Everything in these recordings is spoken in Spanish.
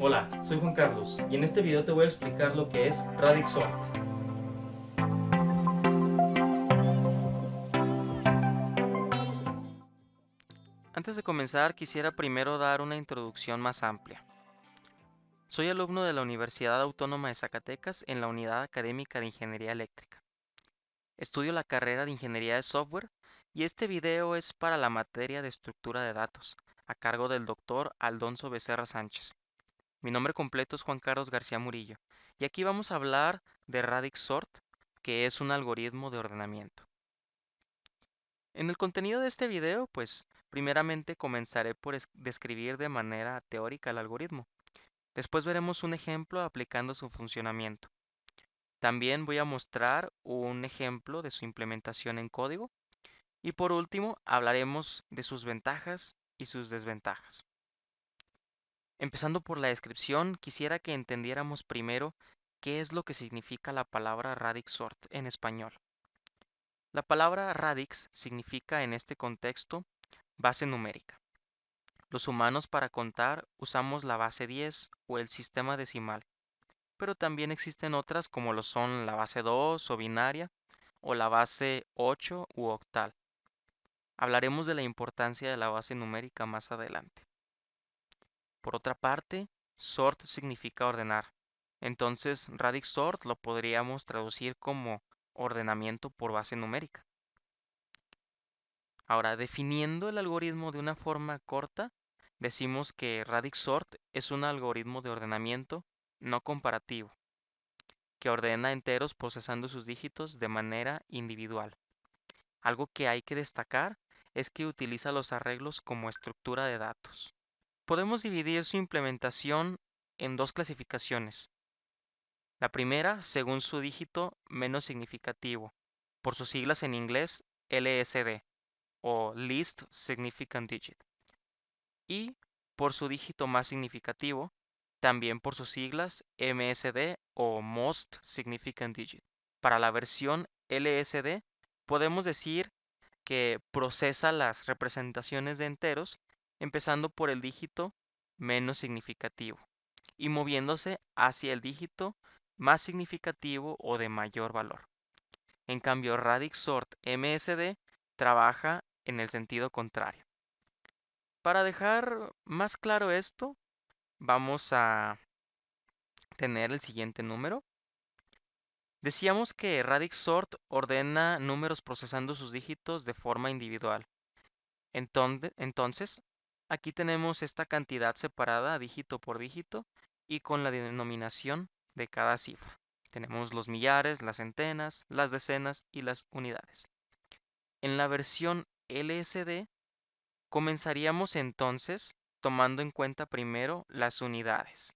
Hola, soy Juan Carlos y en este video te voy a explicar lo que es Radix Sort. Antes de comenzar, quisiera primero dar una introducción más amplia. Soy alumno de la Universidad Autónoma de Zacatecas en la Unidad Académica de Ingeniería Eléctrica. Estudio la carrera de Ingeniería de Software y este video es para la materia de estructura de datos, a cargo del doctor Aldonso Becerra Sánchez. Mi nombre completo es Juan Carlos García Murillo y aquí vamos a hablar de Radix Sort, que es un algoritmo de ordenamiento. En el contenido de este video, pues primeramente comenzaré por describir de manera teórica el algoritmo. Después veremos un ejemplo aplicando su funcionamiento. También voy a mostrar un ejemplo de su implementación en código. Y por último, hablaremos de sus ventajas y sus desventajas. Empezando por la descripción, quisiera que entendiéramos primero qué es lo que significa la palabra radix sort en español. La palabra radix significa en este contexto base numérica. Los humanos para contar usamos la base 10 o el sistema decimal, pero también existen otras como lo son la base 2 o binaria o la base 8 u octal. Hablaremos de la importancia de la base numérica más adelante. Por otra parte, sort significa ordenar. Entonces, radix sort lo podríamos traducir como ordenamiento por base numérica. Ahora, definiendo el algoritmo de una forma corta, decimos que radix sort es un algoritmo de ordenamiento no comparativo, que ordena enteros procesando sus dígitos de manera individual. Algo que hay que destacar es que utiliza los arreglos como estructura de datos. Podemos dividir su implementación en dos clasificaciones. La primera, según su dígito menos significativo, por sus siglas en inglés LSD o Least Significant Digit, y por su dígito más significativo, también por sus siglas MSD o Most Significant Digit. Para la versión LSD, podemos decir que procesa las representaciones de enteros, empezando por el dígito menos significativo y moviéndose hacia el dígito más significativo o de mayor valor. En cambio, Radix Sort MSD trabaja en el sentido contrario. Para dejar más claro esto, vamos a tener el siguiente número. Decíamos que Radix Sort ordena números procesando sus dígitos de forma individual. Entonces, aquí tenemos esta cantidad separada dígito por dígito y con la denominación de cada cifra. Tenemos los millares, las centenas, las decenas y las unidades. En la versión LSD comenzaríamos entonces tomando en cuenta primero las unidades,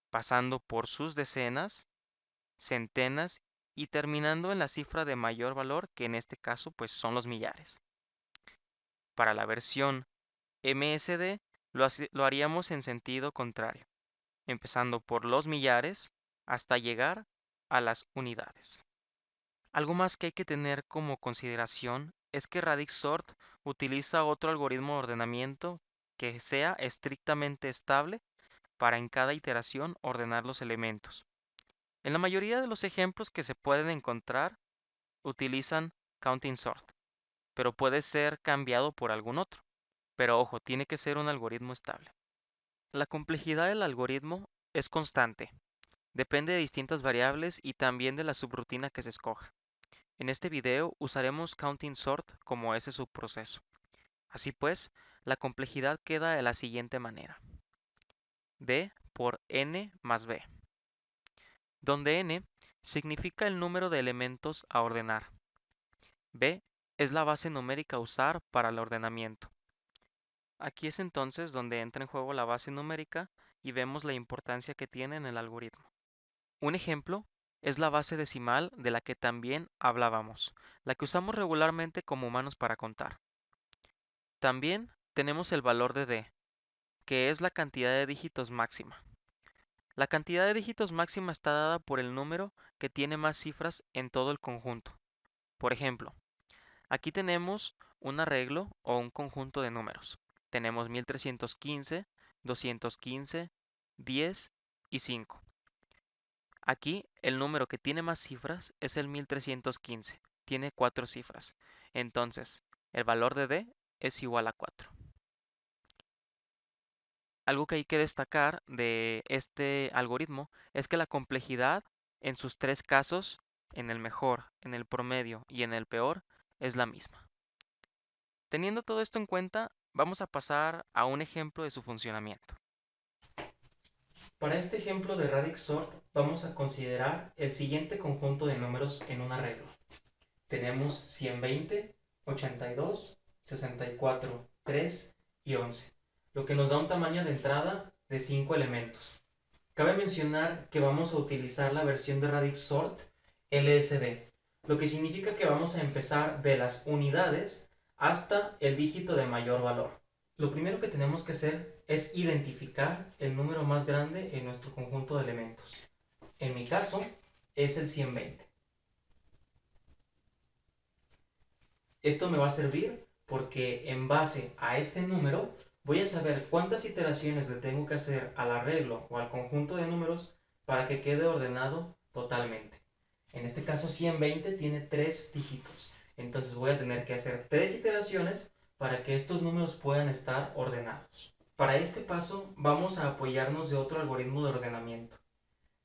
pasando por sus decenas, centenas y terminando en la cifra de mayor valor, que en este caso pues son los millares. Para la versión MSD lo haríamos en sentido contrario, empezando por los millares hasta llegar a las unidades. Algo más que hay que tener como consideración es que Radix Sort utiliza otro algoritmo de ordenamiento que sea estrictamente estable para en cada iteración ordenar los elementos. En la mayoría de los ejemplos que se pueden encontrar utilizan Counting Sort, pero puede ser cambiado por algún otro. Pero ojo, tiene que ser un algoritmo estable. La complejidad del algoritmo es constante, depende de distintas variables y también de la subrutina que se escoja. En este video usaremos Counting Sort como ese subproceso. Así pues, la complejidad queda de la siguiente manera. D por n más b, donde n significa el número de elementos a ordenar. B es la base numérica a usar para el ordenamiento. Aquí es entonces donde entra en juego la base numérica y vemos la importancia que tiene en el algoritmo. Un ejemplo es la base decimal de la que también hablábamos, la que usamos regularmente como humanos para contar. También tenemos el valor de d, que es la cantidad de dígitos máxima. La cantidad de dígitos máxima está dada por el número que tiene más cifras en todo el conjunto. Por ejemplo, aquí tenemos un arreglo o un conjunto de números. Tenemos 1315, 215, 10 y 5. Aquí el número que tiene más cifras es el 1315. Tiene 4 cifras. Entonces, el valor de D es igual a 4. Algo que hay que destacar de este algoritmo es que la complejidad en sus 3 casos, en el mejor, en el promedio y en el peor, es la misma. Teniendo todo esto en cuenta, vamos a pasar a un ejemplo de su funcionamiento. Para este ejemplo de radix sort vamos a considerar el siguiente conjunto de números en un arreglo. Tenemos 120, 82, 64, 3 y 11, lo que nos da un tamaño de entrada de 5 elementos. Cabe mencionar que vamos a utilizar la versión de radix sort LSD, lo que significa que vamos a empezar de las unidades hasta el dígito de mayor valor. Lo primero que tenemos que hacer es identificar el número más grande en nuestro conjunto de elementos. En mi caso es el 120. Esto me va a servir porque en base a este número voy a saber cuántas iteraciones le tengo que hacer al arreglo o al conjunto de números para que quede ordenado totalmente. En este caso 120 tiene 3 dígitos, entonces voy a tener que hacer 3 iteraciones para que estos números puedan estar ordenados. Para este paso vamos a apoyarnos de otro algoritmo de ordenamiento.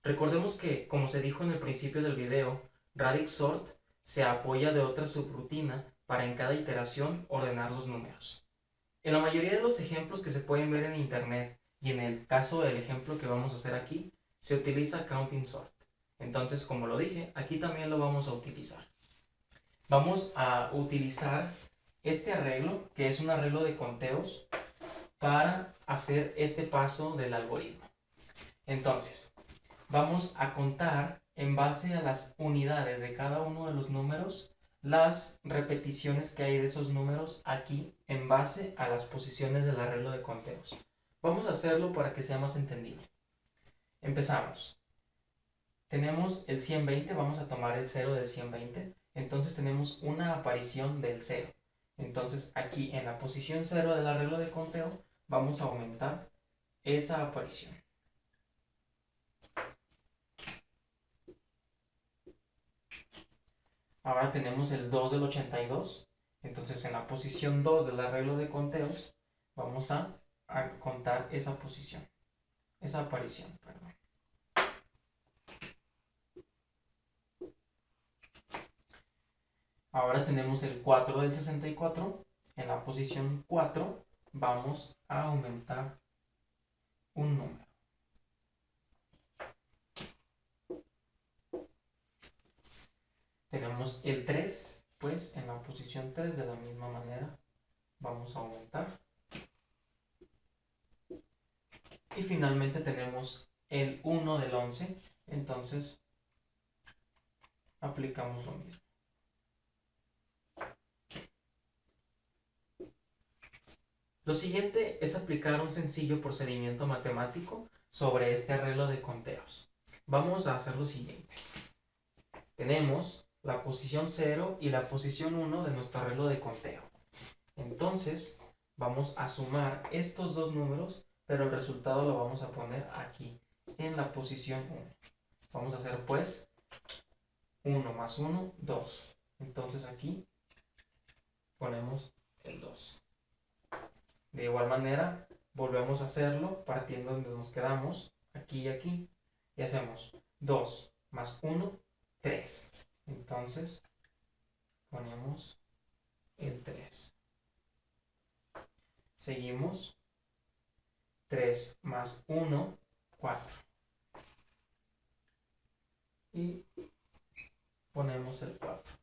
Recordemos que, como se dijo en el principio del video, radix sort se apoya de otra subrutina para en cada iteración ordenar los números. En la mayoría de los ejemplos que se pueden ver en internet y en el caso del ejemplo que vamos a hacer aquí, se utiliza counting sort. Entonces, como lo dije, aquí también lo vamos a utilizar. Vamos a utilizar este arreglo, que es un arreglo de conteos, para hacer este paso del algoritmo. Entonces, vamos a contar en base a las unidades de cada uno de los números las repeticiones que hay de esos números aquí en base a las posiciones del arreglo de conteos. Vamos a hacerlo para que sea más entendible. Empezamos. Tenemos el 120, vamos a tomar el 0 del 120, entonces tenemos una aparición del 0. Entonces aquí en la posición 0 del arreglo de conteo vamos a aumentar esa aparición. Ahora tenemos el 2 del 82. Entonces en la posición 2 del arreglo de conteos vamos a contar esa posición, esa aparición, perdón. Ahora tenemos el 4 del 64. En la posición 4 vamos a aumentar un número. Tenemos el 3, pues en la posición 3 de la misma manera vamos a aumentar. Y finalmente tenemos el 1 del 11, entonces aplicamos lo mismo. Lo siguiente es aplicar un sencillo procedimiento matemático sobre este arreglo de conteos. Vamos a hacer lo siguiente. Tenemos la posición 0 y la posición 1 de nuestro arreglo de conteo. Entonces, vamos a sumar estos dos números, pero el resultado lo vamos a poner aquí, en la posición 1. Vamos a hacer pues 1 más 1, 2. Entonces aquí ponemos el 2. De igual manera, volvemos a hacerlo partiendo donde nos quedamos, aquí y aquí, y hacemos 2 más 1, 3. Entonces, ponemos el 3. Seguimos, 3 más 1, 4. Y ponemos el 4.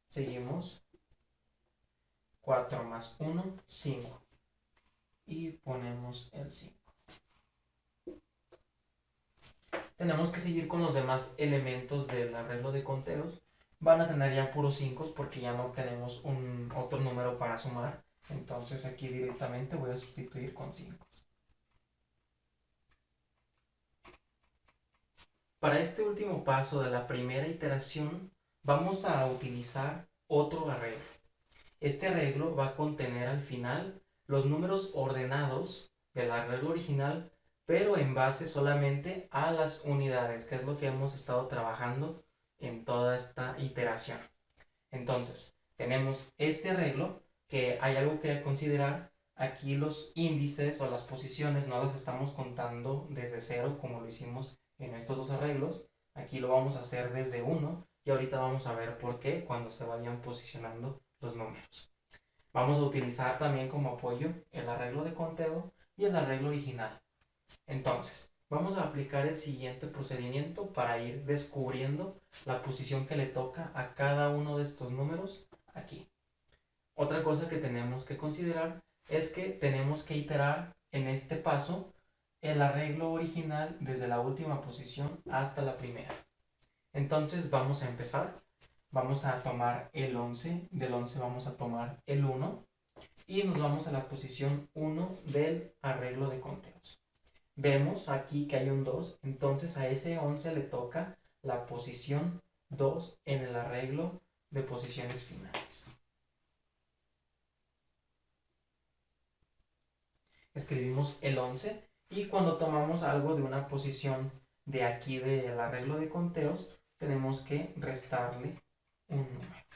Seguimos, 4 más 1, 5. Y ponemos el 5. Tenemos que seguir con los demás elementos del arreglo de conteos. Van a tener ya puros 5 porque ya no tenemos otro número para sumar. Entonces aquí directamente voy a sustituir con 5. Para este último paso de la primera iteración vamos a utilizar otro arreglo. Este arreglo va a contener al final los números ordenados del arreglo original, pero en base solamente a las unidades, que es lo que hemos estado trabajando en toda esta iteración. Entonces, tenemos este arreglo, que hay algo que considerar. Aquí los índices o las posiciones no las estamos contando desde cero como lo hicimos en estos dos arreglos. Aquí lo vamos a hacer desde 1 y ahorita vamos a ver por qué cuando se vayan posicionando los números. Vamos a utilizar también como apoyo el arreglo de conteo y el arreglo original. Entonces, vamos a aplicar el siguiente procedimiento para ir descubriendo la posición que le toca a cada uno de estos números aquí. Otra cosa que tenemos que considerar es que tenemos que iterar en este paso el arreglo original desde la última posición hasta la primera. Entonces vamos a empezar. Vamos a tomar el 11, del 11 vamos a tomar el 1 y nos vamos a la posición 1 del arreglo de conteos. Vemos aquí que hay un 2, entonces a ese 11 le toca la posición 2 en el arreglo de posiciones finales. Escribimos el 11 y cuando tomamos algo de una posición de aquí del arreglo de conteos, tenemos que restarle un número.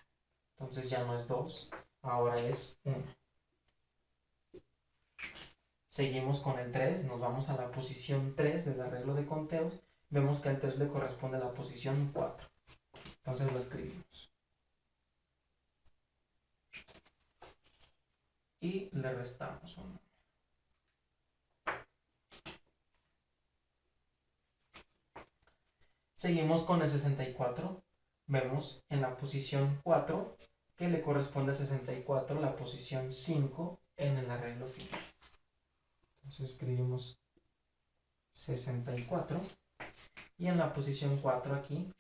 Entonces ya no es 2, ahora es 1. Seguimos con el 3, nos vamos a la posición 3 del arreglo de conteos, vemos que al 3 le corresponde la posición 4. Entonces lo escribimos. Y le restamos un número. Seguimos con el 64. Vemos en la posición 4 que le corresponde al 64 la posición 5 en el arreglo final. Entonces escribimos 64 y en la posición 4 aquí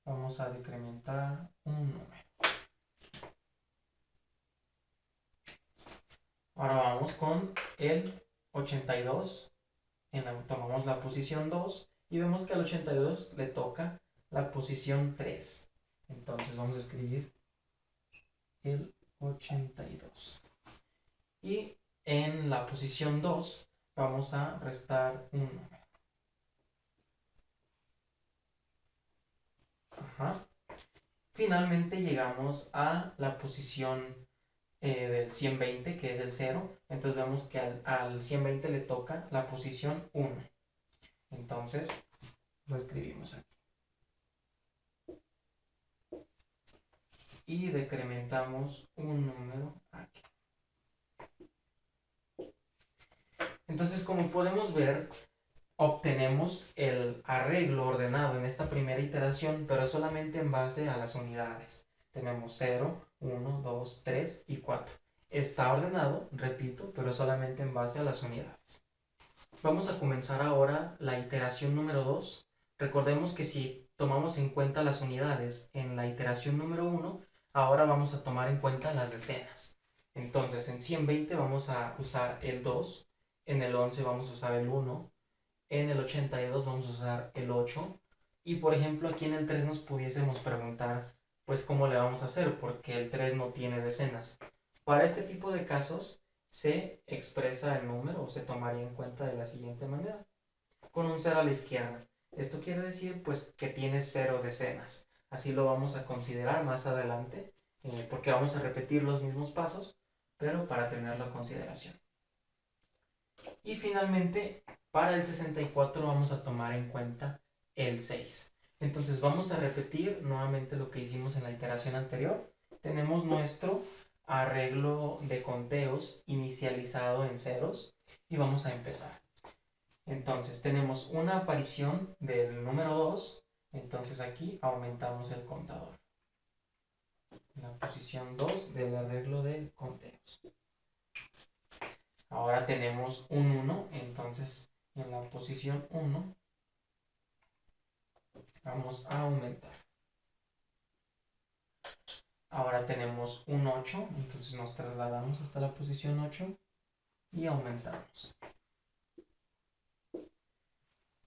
vamos a decrementar un número. Ahora vamos con el 82. Tomamos la posición 2 y vemos que al 82 le toca la posición 3. Entonces vamos a escribir el 82. Y en la posición 2 vamos a restar un número. Ajá. Finalmente llegamos a la posición del 120, que es el 0. Entonces vemos que al 120 le toca la posición 1. Entonces lo escribimos aquí. Y decrementamos un número aquí. Entonces, como podemos ver, obtenemos el arreglo ordenado en esta primera iteración, pero solamente en base a las unidades. Tenemos 0, 1, 2, 3 y 4. Está ordenado, repito, pero solamente en base a las unidades. Vamos a comenzar ahora la iteración número 2. Recordemos que si tomamos en cuenta las unidades en la iteración número 1, ahora vamos a tomar en cuenta las decenas. Entonces, en 120 vamos a usar el 2, en el 11 vamos a usar el 1, en el 82 vamos a usar el 8 y por ejemplo aquí en el 3 nos pudiésemos preguntar pues cómo le vamos a hacer porque el 3 no tiene decenas. Para este tipo de casos se expresa el número o se tomaría en cuenta de la siguiente manera, con un 0 a la izquierda. Esto quiere decir pues que tiene 0 decenas. Así lo vamos a considerar más adelante porque vamos a repetir los mismos pasos, pero para tenerlo en consideración. Y finalmente, para el 64 vamos a tomar en cuenta el 6. Entonces vamos a repetir nuevamente lo que hicimos en la iteración anterior. Tenemos nuestro arreglo de conteos inicializado en ceros y vamos a empezar. Entonces tenemos una aparición del número 2, entonces aquí aumentamos el contador. La posición 2 del arreglo de conteos. Ahora tenemos un 1, entonces en la posición 1 vamos a aumentar. Ahora tenemos un 8, entonces nos trasladamos hasta la posición 8 y aumentamos.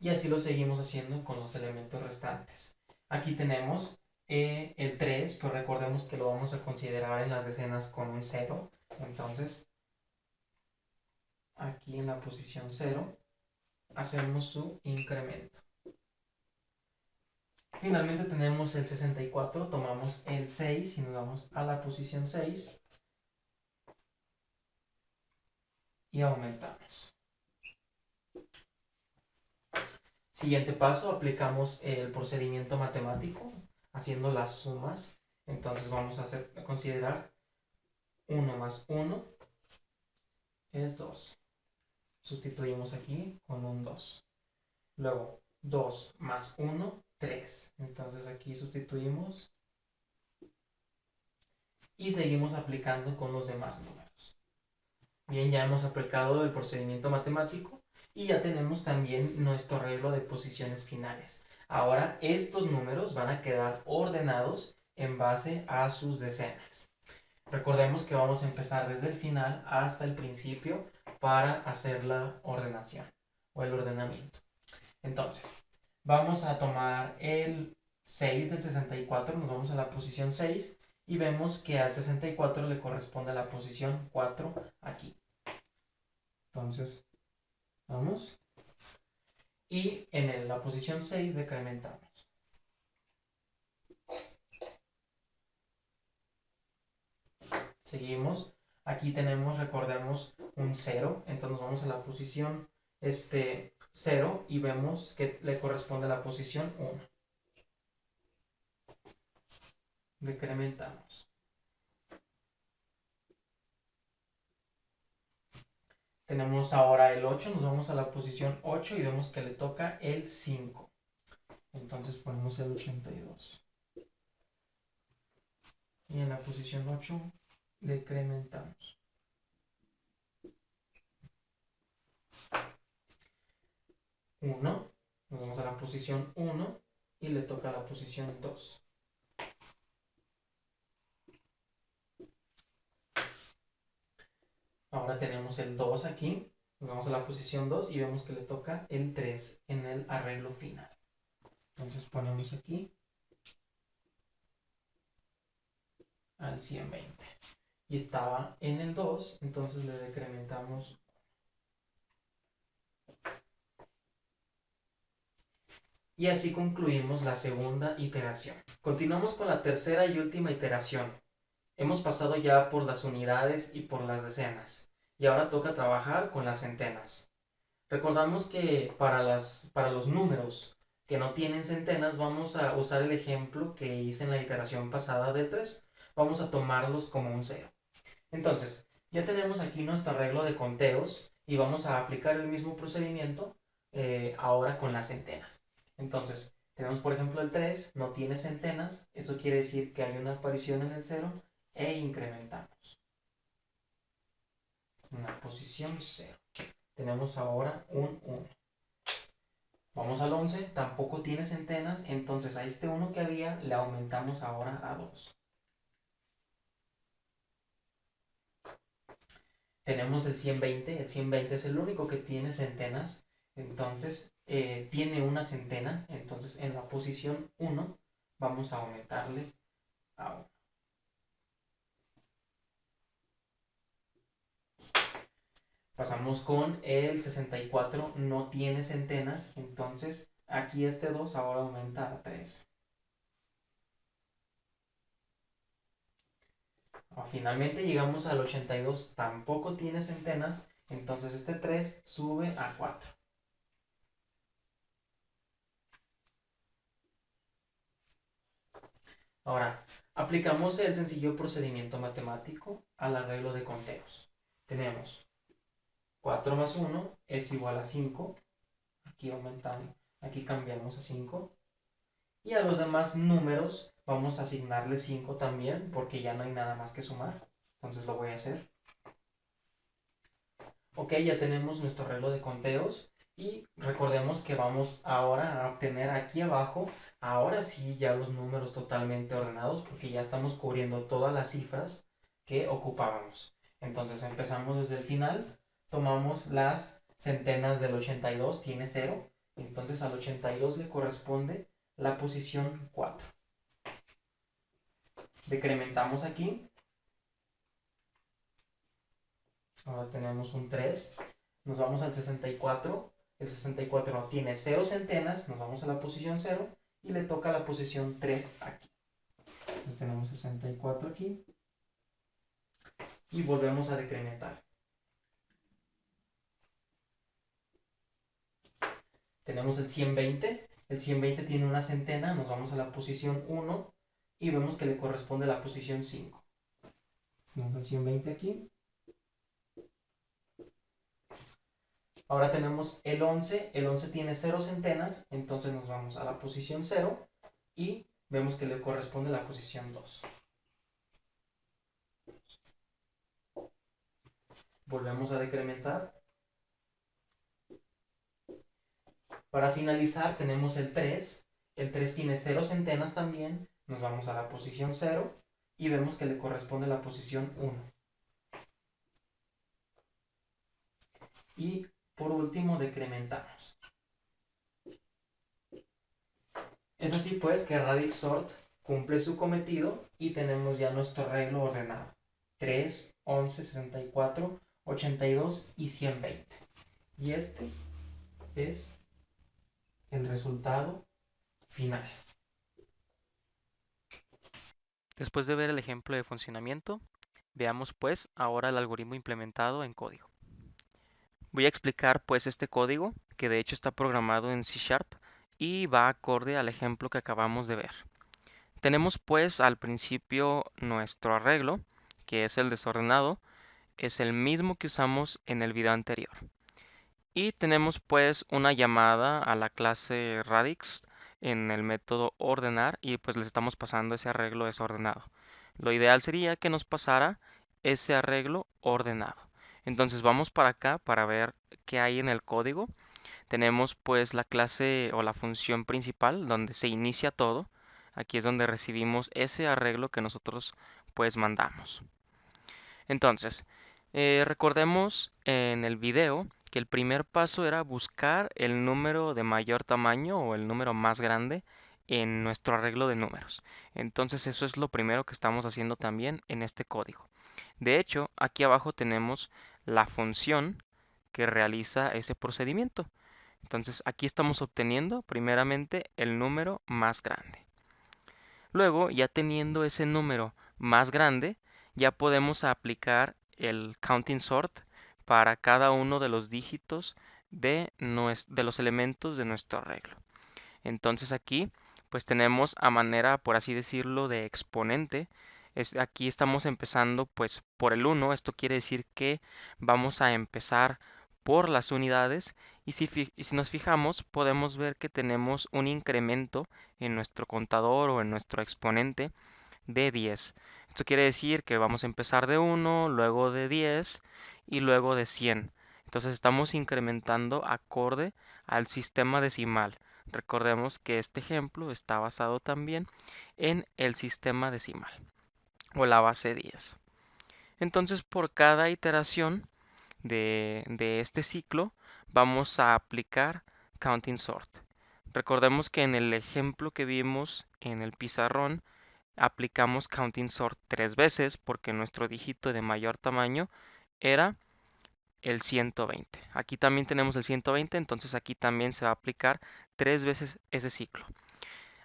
Y así lo seguimos haciendo con los elementos restantes. Aquí tenemos el 3, pero recordemos que lo vamos a considerar en las decenas con un 0. Entonces, aquí en la posición 0 hacemos su incremento. Finalmente tenemos el 64, tomamos el 6 y nos vamos a la posición 6 y aumentamos. Siguiente paso, aplicamos el procedimiento matemático haciendo las sumas. Entonces vamos a considerar 1 más 1 es 2. Sustituimos aquí con un 2. Luego 2 más 1, 3. Entonces aquí sustituimos y seguimos aplicando con los demás números. Bien, ya hemos aplicado el procedimiento matemático y ya tenemos también nuestro arreglo de posiciones finales. Ahora estos números van a quedar ordenados en base a sus decenas. Recordemos que vamos a empezar desde el final hasta el principio para hacer la ordenación o el ordenamiento. Entonces, vamos a tomar el 6 del 64, nos vamos a la posición 6 y vemos que al 64 le corresponde la posición 4 aquí. Entonces, vamos. Y en la posición 6 decrementamos. Seguimos. Aquí tenemos, recordemos, un 0. Entonces vamos a la posición 0 y vemos que le corresponde a la posición 1. Decrementamos. Tenemos ahora el 8, nos vamos a la posición 8 y vemos que le toca el 5. Entonces ponemos el 82. Y en la posición 8 decrementamos. 1, nos vamos a la posición 1 y le toca la posición 2. Ahora tenemos el 2 aquí, nos vamos a la posición 2 y vemos que le toca el 3 en el arreglo final. Entonces ponemos aquí al 120. Y estaba en el 2, entonces le decrementamos. Y así concluimos la segunda iteración. Continuamos con la tercera y última iteración. Hemos pasado ya por las unidades y por las decenas. Y ahora toca trabajar con las centenas. Recordamos que para los números que no tienen centenas vamos a usar el ejemplo que hice en la iteración pasada del 3. Vamos a tomarlos como un 0. Entonces, ya tenemos aquí nuestro arreglo de conteos y vamos a aplicar el mismo procedimiento ahora con las centenas. Entonces, tenemos por ejemplo el 3, no tiene centenas, eso quiere decir que hay una aparición en el 0 e incrementamos. Una posición 0. Tenemos ahora un 1. Vamos al 11, tampoco tiene centenas, entonces a este 1 que había le aumentamos ahora a 2. Tenemos el 120 es el único que tiene centenas, entonces tiene una centena, entonces en la posición 1 vamos a aumentarle a 1. Pasamos con el 64, no tiene centenas, entonces aquí este 2 ahora aumenta a 3. Finalmente llegamos al 82, tampoco tiene centenas, entonces este 3 sube a 4. Ahora, aplicamos el sencillo procedimiento matemático al arreglo de conteos. Tenemos 4 más 1 es igual a 5. Aquí aumentamos, aquí cambiamos a 5. Y a los demás números vamos a asignarle 5 también, porque ya no hay nada más que sumar. Entonces lo voy a hacer. Ok, ya tenemos nuestro arreglo de conteos. Y recordemos que vamos ahora a obtener aquí abajo, ahora sí, ya los números totalmente ordenados, porque ya estamos cubriendo todas las cifras que ocupábamos. Entonces empezamos desde el final, tomamos las centenas del 82, tiene 0, entonces al 82 le corresponde la posición 4. Decrementamos aquí, ahora tenemos un 3, nos vamos al 64, El 64 tiene 0 centenas, nos vamos a la posición 0 y le toca la posición 3 aquí. Entonces tenemos 64 aquí y volvemos a decrementar. Tenemos el 120, el 120 tiene una centena, nos vamos a la posición 1 y vemos que le corresponde la posición 5. Tenemos el 120 aquí. Ahora tenemos el 11 tiene 0 centenas, entonces nos vamos a la posición 0 y vemos que le corresponde la posición 2. Volvemos a decrementar. Para finalizar tenemos el 3 tiene 0 centenas también, nos vamos a la posición 0 y vemos que le corresponde la posición 1. Y por último decrementamos. Es así pues que Radix Sort cumple su cometido y tenemos ya nuestro arreglo ordenado. 3, 11, 64, 82 y 120. Y este es el resultado final. Después de ver el ejemplo de funcionamiento, veamos pues ahora el algoritmo implementado en código. Voy a explicar pues este código, que de hecho está programado en C# y va acorde al ejemplo que acabamos de ver. Tenemos pues al principio nuestro arreglo, que es el desordenado, es el mismo que usamos en el video anterior. Y tenemos pues una llamada a la clase radix en el método ordenar y pues les estamos pasando ese arreglo desordenado. Lo ideal sería que nos pasara ese arreglo ordenado. Entonces vamos para acá para ver qué hay en el código. Tenemos pues la clase o la función principal donde se inicia todo. Aquí es donde recibimos ese arreglo que nosotros pues mandamos. Entonces, recordemos en el video que el primer paso era buscar el número de mayor tamaño o el número más grande en nuestro arreglo de números. Entonces eso es lo primero que estamos haciendo también en este código. De hecho, aquí abajo tenemos la función que realiza ese procedimiento. Entonces aquí estamos obteniendo primeramente el número más grande. Luego, ya teniendo ese número más grande, ya podemos aplicar el counting sort para cada uno de los dígitos de los elementos de nuestro arreglo. Entonces aquí pues tenemos a manera, por así decirlo, de exponente. Aquí estamos empezando pues por el 1. Esto quiere decir que vamos a empezar por las unidades y si nos fijamos podemos ver que tenemos un incremento en nuestro contador o en nuestro exponente de 10. Esto quiere decir que vamos a empezar de 1, luego de 10 y luego de 100. Entonces estamos incrementando acorde al sistema decimal. Recordemos que este ejemplo está basado también en el sistema decimal o la base 10. Entonces por cada iteración de este ciclo vamos a aplicar counting sort. Recordemos que en el ejemplo que vimos en el pizarrón aplicamos counting sort 3 veces porque nuestro dígito de mayor tamaño era el 120. Aquí también tenemos el 120, entonces aquí también se va a aplicar 3 veces ese ciclo.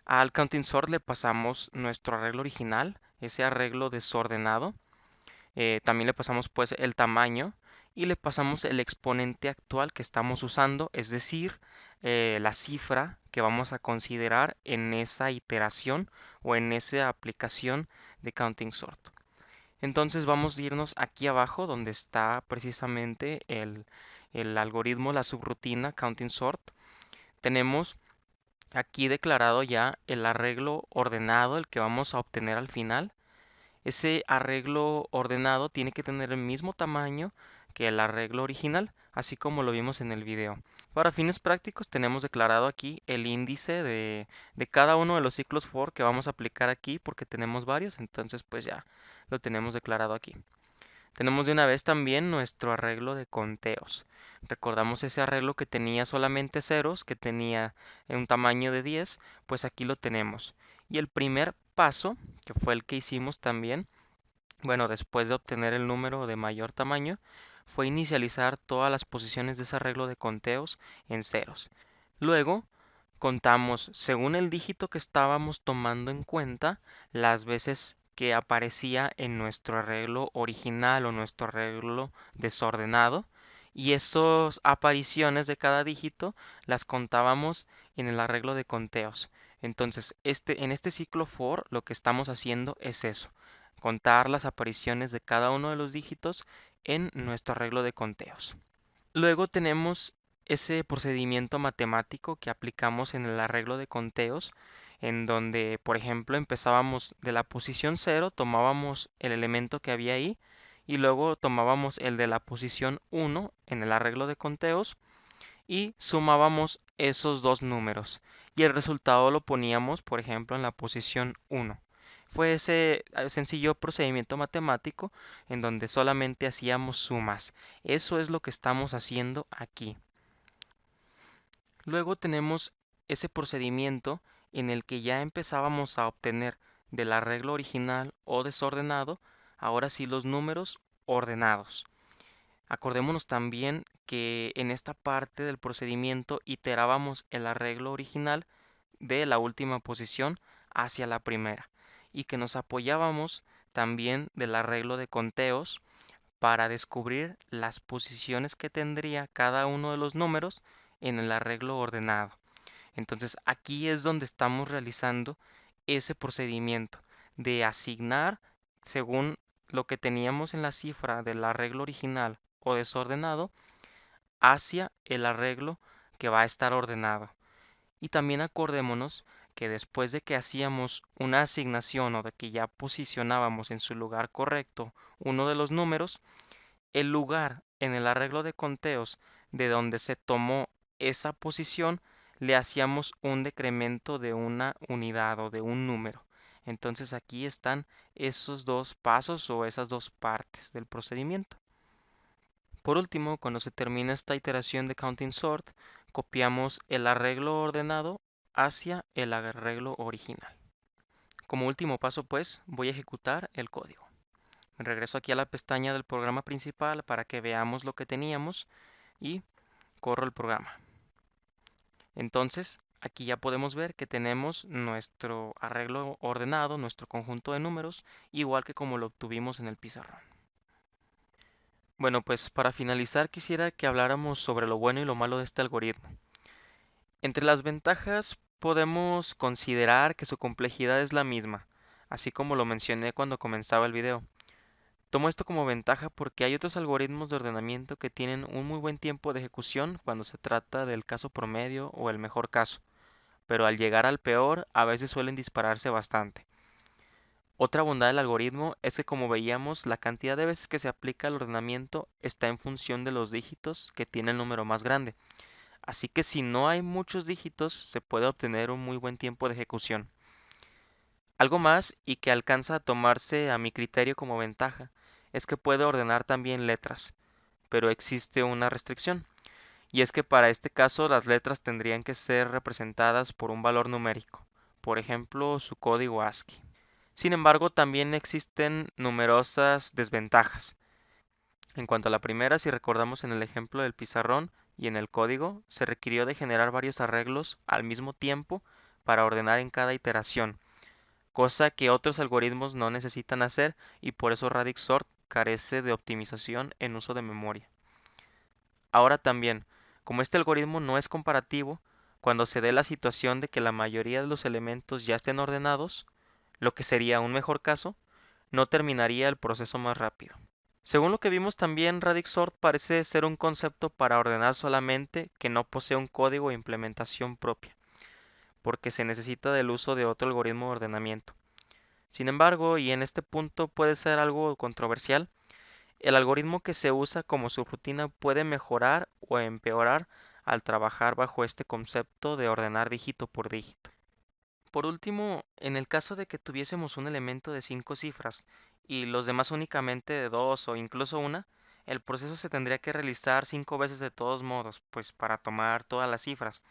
Al counting sort le pasamos nuestro arreglo original, ese arreglo desordenado. También le pasamos pues el tamaño y le pasamos el exponente actual que estamos usando, es decir, la cifra que vamos a considerar en esa iteración o en esa aplicación de counting sort. Entonces vamos a irnos aquí abajo donde está precisamente el algoritmo, la subrutina counting sort. Tenemos aquí declarado ya el arreglo ordenado, el que vamos a obtener al final. Ese arreglo ordenado tiene que tener el mismo tamaño que el arreglo original, así como lo vimos en el video. Para fines prácticos tenemos declarado aquí el índice de cada uno de los ciclos for que vamos a aplicar aquí porque tenemos varios, entonces pues ya lo tenemos declarado aquí. Tenemos de una vez también nuestro arreglo de conteos. Recordamos ese arreglo que tenía solamente ceros, que tenía un tamaño de 10, pues aquí lo tenemos. Y el primer paso, que fue el que hicimos también, bueno, después de obtener el número de mayor tamaño, fue inicializar todas las posiciones de ese arreglo de conteos en ceros. Luego, contamos, según el dígito que estábamos tomando en cuenta, las veces que aparecía en nuestro arreglo original o nuestro arreglo desordenado, y esas apariciones de cada dígito las contábamos en el arreglo de conteos. Entonces, en este ciclo for lo que estamos haciendo es eso, contar las apariciones de cada uno de los dígitos en nuestro arreglo de conteos. Luego tenemos ese procedimiento matemático que aplicamos en el arreglo de conteos, en donde, por ejemplo, empezábamos de la posición cero, tomábamos el elemento que había ahí, y luego tomábamos el de la posición uno en el arreglo de conteos y sumábamos esos dos números. Y el resultado lo poníamos, por ejemplo, en la posición uno. Fue ese sencillo procedimiento matemático en donde solamente hacíamos sumas. Eso es lo que estamos haciendo aquí. Luego tenemos ese procedimiento en el que ya empezábamos a obtener del arreglo original o desordenado, ahora sí los números ordenados. Acordémonos también que en esta parte del procedimiento iterábamos el arreglo original de la última posición hacia la primera y que nos apoyábamos también del arreglo de conteos para descubrir las posiciones que tendría cada uno de los números en el arreglo ordenado. Entonces aquí es donde estamos realizando ese procedimiento de asignar según lo que teníamos en la cifra del arreglo original o desordenado hacia el arreglo que va a estar ordenado. Y también acordémonos que después de que hacíamos una asignación o de que ya posicionábamos en su lugar correcto uno de los números, el lugar en el arreglo de conteos de donde se tomó esa posición le hacíamos un decremento de una unidad o de un número. Entonces aquí están esos dos pasos o esas dos partes del procedimiento. Por último, cuando se termina esta iteración de counting sort, copiamos el arreglo ordenado hacia el arreglo original. Como último paso, pues, voy a ejecutar el código. Me regreso aquí a la pestaña del programa principal para que veamos lo que teníamos y corro el programa. Entonces, aquí ya podemos ver que tenemos nuestro arreglo ordenado, nuestro conjunto de números, igual que como lo obtuvimos en el pizarrón. Bueno, pues para finalizar quisiera que habláramos sobre lo bueno y lo malo de este algoritmo. Entre las ventajas podemos considerar que su complejidad es la misma, así como lo mencioné cuando comenzaba el video. Tomo esto como ventaja porque hay otros algoritmos de ordenamiento que tienen un muy buen tiempo de ejecución cuando se trata del caso promedio o el mejor caso, pero al llegar al peor a veces suelen dispararse bastante. Otra bondad del algoritmo es que como veíamos la cantidad de veces que se aplica al ordenamiento está en función de los dígitos que tiene el número más grande. Así que si no hay muchos dígitos se puede obtener un muy buen tiempo de ejecución. Algo más y que alcanza a tomarse a mi criterio como ventaja es que puede ordenar también letras, pero existe una restricción, y es que para este caso las letras tendrían que ser representadas por un valor numérico, por ejemplo su código ASCII. Sin embargo, también existen numerosas desventajas. En cuanto a la primera, si recordamos en el ejemplo del pizarrón y en el código, se requirió de generar varios arreglos al mismo tiempo para ordenar en cada iteración, cosa que otros algoritmos no necesitan hacer y por eso Radix Sort carece de optimización en uso de memoria. Ahora también, como este algoritmo no es comparativo, cuando se dé la situación de que la mayoría de los elementos ya estén ordenados, lo que sería un mejor caso, no terminaría el proceso más rápido. Según lo que vimos también, Radix Sort parece ser un concepto para ordenar solamente que no posee un código e implementación propia, porque se necesita del uso de otro algoritmo de ordenamiento. Sin embargo, y en este punto puede ser algo controversial, el algoritmo que se usa como subrutina puede mejorar o empeorar al trabajar bajo este concepto de ordenar dígito por dígito. Por último, en el caso de que tuviésemos un elemento de 5 cifras y los demás únicamente de 2 o incluso una, el proceso se tendría que realizar 5 veces de todos modos, pues para tomar todas las cifras,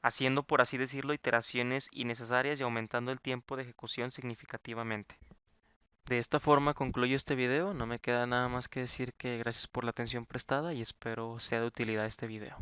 haciendo por así decirlo iteraciones innecesarias y aumentando el tiempo de ejecución significativamente. De esta forma concluyo este video, no me queda nada más que decir que gracias por la atención prestada y espero sea de utilidad este video.